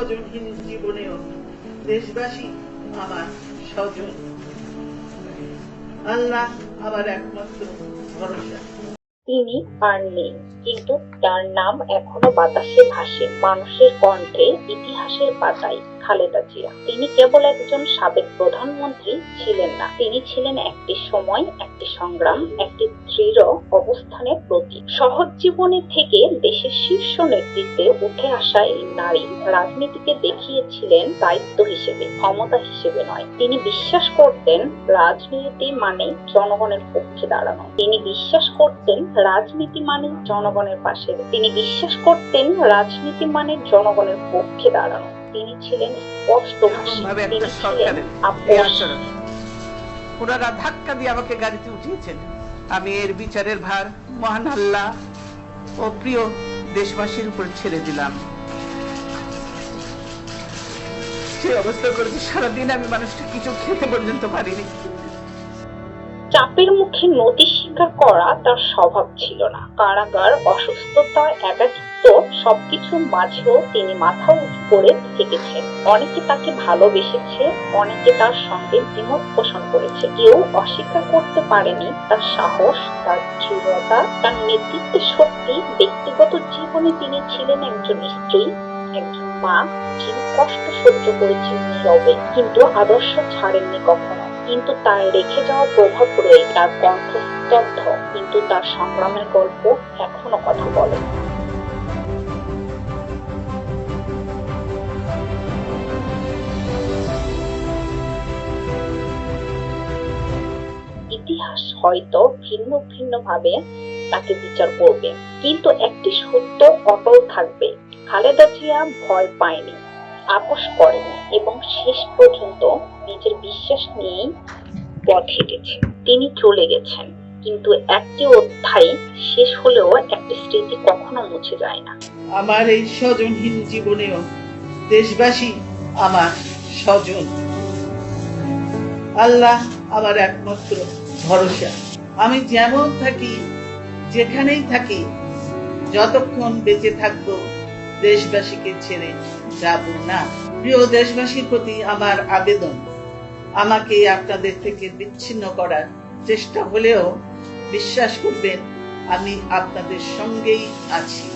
স্বজনহীন জীবনেও দেশবাসী আমার স্বজন। আল্লাহ আমার একমাত্র ভরসা। তিনি আর নেই, কিন্তু তার নাম এখনো বাতাসে ভাসে, মানুষের কণ্ঠে, ইতিহাসের পাতায়। খালেদা জিয়া। তিনি কেবল একজন সাবেক প্রধানমন্ত্রী ছিলেন না, তিনি ছিলেন একটি সময়, একটি সংগ্রাম, একটি দৃঢ় অবস্থানের প্রতীক। সহজ জীবনে থেকে দেশের শীর্ষ নেতৃত্বে উঠে আসা এই নারী রাজনীতিকে দেখিয়েছিলেন দায়িত্ব হিসেবে, ক্ষমতা হিসেবে নয়। তিনি বিশ্বাস করতেন রাজনীতি মানে জনগণের পক্ষে দাঁড়ানো। তিনি বিশ্বাস করতেন রাজনীতি মানে জনগণের পাশে। তিনি বিশ্বাস করতেন রাজনীতি মানে জনগণের পক্ষে দাঁড়ানো। তিনি ছিলেন স্পষ্টভাষী, তিনি ছিলেন আপোষহীন। ওনারা ধাক্কা দিয়ে আমাকে গাড়িতে উঠিয়েছেন। আমি এর বিচারের ভার মহান আল্লাহ ও প্রিয় দেশবাসীর উপর ছেড়ে দিলাম। সে অবস্থা করেছে সারাদিন আমি মানুষটা কিছু খেতে পর্যন্ত পারিনি। চাপের মুখে নতি স্বীকার করা তার স্বভাব ছিল না। কারাগার, অসুস্থতা, একাকিত্ব সবকিছুর মাঝেও তিনি মাথা উঁচু করে থেকেছেন। অনেকে তাকে ভালোবেসেছে, অনেকে তার সঙ্গে দ্বিমত পোষণ করেছে। কেউ অস্বীকার করতে পারেনি তার সাহস, তার দৃঢ়তা, তার নেতৃত্বের শক্তি। ব্যক্তিগত জীবনে তিনি ছিলেন একজন স্ত্রী, একজন মা, যিনি কষ্ট সহ্য করেছেন নীরবে, কিন্তু আদর্শ ছাড়েননি কখনো। কিন্তু তার রেখে যাওয়া প্রভাব রয়ে, তার কণ্ঠ স্তব্ধ, কিন্তু তার সংগ্রামের গল্প এখনো কথা বলে। ইতিহাস হয়তো ভিন্ন ভিন্ন ভাবে তাকে বিচার করবে, কিন্তু একটি সত্য অটল থাকবে: খালেদা জিয়া ভয় পায়নি, আপোষ করেনি এবং শেষ পর্যন্ত নিজের বিশ্বাস নিয়েই পথ হেঁটেছে। তিনি চলে গেছেন, কিন্তু একটি অধ্যায় শেষ হলেও একটি স্মৃতি কখনো মুছে যায় না। আমার এই স্বজনহীন জীবনেও দেশবাসী আমার স্বজন। আল্লাহ আমার একমাত্র ভরসা। আমি যেমন থাকি, যেখানেই থাকি, যতক্ষণ বেঁচে থাকবো দেশবাসীকে ছেড়ে যাব না। প্রিয় দেশবাসীর প্রতি আমার আবেদন, আমাকে আপনাদের থেকে বিচ্ছিন্ন করার চেষ্টা হলেও বিশ্বাস করবেন আমি আপনাদের সঙ্গেই আছি।